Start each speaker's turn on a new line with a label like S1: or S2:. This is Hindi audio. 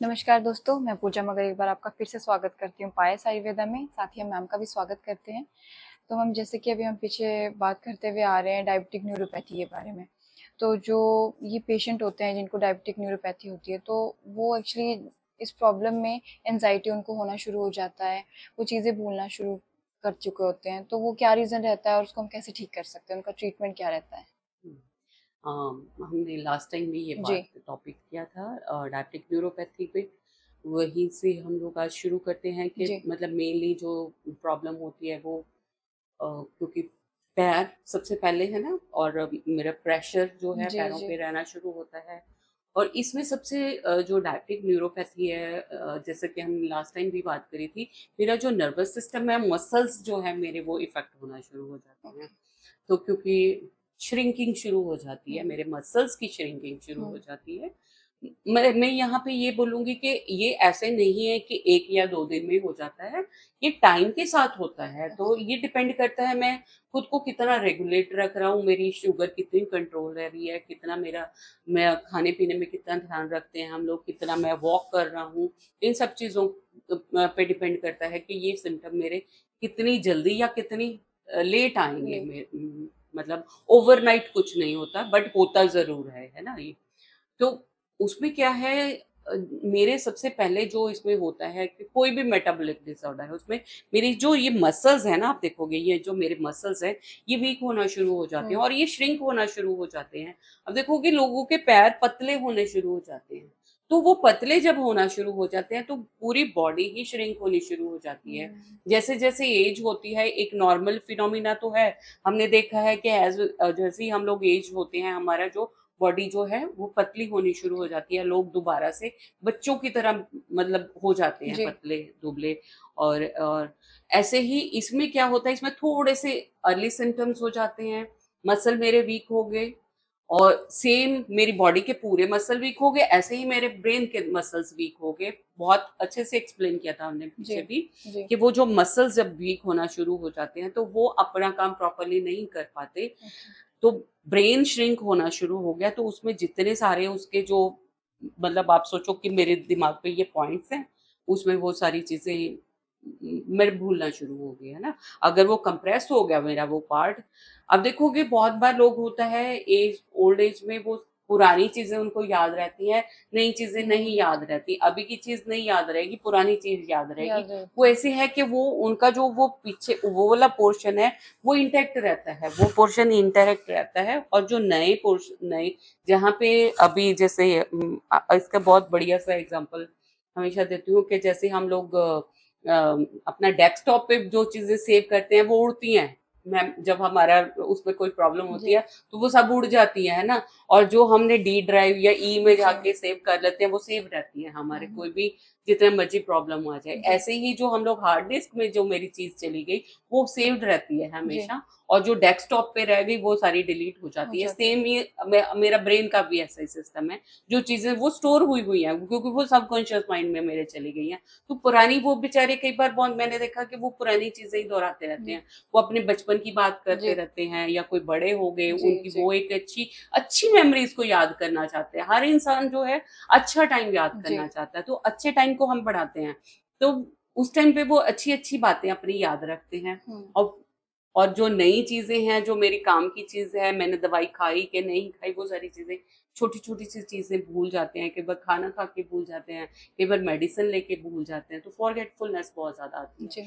S1: नमस्कार दोस्तों, मैं पूजा मगर एक बार आपका फिर से स्वागत करती हूँ पायस आयुर्वेदा में। साथ ही हम मैम का भी स्वागत करते हैं। तो मैम, जैसे कि अभी हम पीछे बात करते हुए आ रहे हैं डायबिटिक न्यूरोपैथी के बारे में। तो जो ये पेशेंट होते हैं जिनको डायबिटिक न्यूरोपैथी होती है, तो वो एक्चुअली इस प्रॉब्लम में एंजाइटी उनको होना शुरू हो जाता है। वो चीज़ें भूलना शुरू कर चुके होते हैं। तो वो क्या रीज़न रहता है और उसको हम कैसे ठीक कर सकते हैं? उनका ट्रीटमेंट क्या रहता है?
S2: हमने लास्ट टाइम भी ये
S1: जी,
S2: बात टॉपिक किया था डायबिटिक न्यूरोपैथी पे। वहीं से हम लोग आज शुरू करते हैं कि
S1: जी,
S2: मतलब मेनली जो प्रॉब्लम होती है वो क्योंकि पैर सबसे पहले है ना, और मेरा प्रेशर जो है
S1: जी,
S2: पैरों
S1: जी,
S2: पे रहना शुरू होता है। और इसमें सबसे जो डायबिटिक न्यूरोपैथी है, जैसे कि हम लास्ट टाइम भी बात करी थी, मेरा जो नर्वस सिस्टम है, मसल्स जो है मेरे, वो इफेक्ट होना शुरू हो जाते हैं।
S1: ओके।
S2: तो क्योंकि श्रिंकिंग शुरू हो जाती है,
S1: हुँ,
S2: मेरे मसल्स की श्रिंकिंग शुरू हो
S1: हुँ,
S2: जाती है। मैं यहाँ पे ये बोलूँगी कि ये ऐसे नहीं है कि 1 या 2 दिन में हो जाता है, ये टाइम के साथ होता है। तो ये डिपेंड करता है मैं खुद को कितना रेगुलेट रख रहा हूँ, मेरी शुगर कितनी कंट्रोल रह रही है, कितना मेरा मैं खाने-पीने में कितना ध्यान रखते हैं हम लोग, कितना मैं वॉक कर रहा हूँ। इन सब चीज़ों पे डिपेंड करता है कि ये सिम्पटम मेरे कितनी जल्दी या कितनी लेट आएँगे।
S1: ले
S2: मतलब ओवरनाइट कुछ नहीं होता, बट होता ज़रूर है ना ये? तो उसमें क्या है, मेरे सबसे पहले जो इसमें होता है कि कोई भी मेटाबॉलिक डिसऑर्डर है, उसमें मेरी जो ये मसल्स हैं ना, आप देखोगे ये जो मेरे मसल्स हैं, ये वीक होना शुरू हो जाते हैं
S1: हुँ,
S2: और ये श्रिंक होना शुरू हो जाते हैं। अब देखोगे लोगों के पैर पतले होने शुरू हो जाते हैं। तो वो पतले जब होना शुरू हो जाते हैं तो पूरी बॉडी ही श्रिंक होनी शुरू हो जाती है।
S1: हुँ,
S2: जैसे-जैसे एज होती है, एक नॉर्मल फिनोमिना तो है। हमने देखा है कि जैसे ही हम लोग एज होते हैं, हमारा जो बॉडी जो है वो पतली होनी शुरू हो
S1: ओके।
S2: जाती है। लोग दोबारा से बच्चों की तरह मतलब हो जाते हैं
S1: जी,
S2: पतले, दुबले। और ऐसे ही इसमें क्या होता है, इसमें थोड़े से अर्ली सिम्पटम्स हो जाते हैं। मसल मेरे वीक हो गए और सेम मेरी बॉडी के पूरे मसल वीक हो गए, ऐसे ही मेरे ब्रेन के मसल्स वीक हो गए। बहुत अच्छे से एक्सप्लेन किया था हमने
S1: जी,
S2: पीछे भी
S1: जी।
S2: कि वो जो मसल्स जब वीक होना शुरू हो जाते हैं, तो वो अपना काम प्रॉपर्ली नहीं कर पाते।
S1: ओके।
S2: तो ब्रेन श्रिंक होना शुरू हो गया, तो उसमें जितने सारे उसके जो मतलब आप सोचो कि मेरे दिमाग पे ये पॉइंट्स हैं, उसमें वो सारी चीज़ें मैं भूलना शुरू हो गई, है ना? अगर वो कंप्रेस हो गया मेरा वो पार्ट। अब देखोगे बहुत बार लोग होता है ओल्ड एज में वो पुरानी चीज़ें उनको याद रहती हैं, नई चीज़ें नहीं
S1: हुँ,
S2: याद रहती। अभी की चीज़ नहीं याद रहेगी, पुरानी चीज़ याद रहेगी।
S1: याद
S2: वो
S1: रहती है।
S2: ऐसे है कि वो उनका जो वो पीछे वो वाला पोर्शन है, वो इंटैक्ट रहता है, वो पोर्शन इंटैक्ट रहता है। और जो नए जहाँ पे अभी जैसे इसका बहुत बढ़िया सा एग्जांपल हमेशा देती हूँ कि जैसे हम लोग अपना डेस्कटॉप पे जो चीज़ें सेव करते हैं वो उड़ती हैं। मैम जब हमारा उसमें कोई प्रॉब्लम होती
S1: जी,
S2: है तो वो सब उड़ जाती है ना? और जो हमने डी ड्राइव या ई में
S1: जी।
S2: जाके सेव कर लेते हैं वो सेव रहती है
S1: हुँ,
S2: हमारे,
S1: हुँ।
S2: कोई भी जितने मर्ज़ी प्रॉब्लम आ जाए।
S1: जी,
S2: ऐसे ही जो हम लोग हार्ड डिस्क में जो मेरी चीज़ चली गई, वो सेव्ड रहती है
S1: जी,
S2: हमेशा, और जो डेस्कटॉप पे रह गई वो सारी डिलीट हो
S1: हो
S2: जाती है।
S1: जाती है।
S2: सेम ये मेरा ब्रेन का भी ऐसा ही सिस्टम है, जो चीज़ें वो स्टोर हुई हैं क्योंकि वो सबकॉन्शियस माइंड में मेरे चली गई हैं। तो पुरानी वो बेचारे कई बार बहुत मैंने देखा कि वो पुरानी चीज़ें ही दोहराते रहते
S1: जी,
S2: हैं। वो अपने बचपन की बात करते
S1: जी,
S2: रहते हैं या कोई बड़े हो गए,
S1: जी,
S2: उनकी
S1: जी,
S2: वो एक अच्छी अच्छी मेमोरीज़ को याद करना चाहते हैं। हर इंसान जो है अच्छा टाइम याद
S1: जी।
S2: करना चाहता है, तो अच्छे टाइम को हम बढ़ाते हैं। तो उस टाइम पे वो अच्छी-अच्छी बातें अपनी याद रखते हैं।
S1: हुँ,
S2: और और जो नई चीज़ें हैं, जो मेरी काम की चीज़ है, मैंने दवाई खाई कि नहीं खाई, वो सारी चीज़ें छोटी-छोटी सी चीज़ें भूल जाते हैं। कई बार खाना खा के भूल जाते हैं, कई बार मेडिसिन लेके भूल जाते हैं, तो फॉरगेटफुलनेस बहुत ज़्यादा आती है।
S1: जी,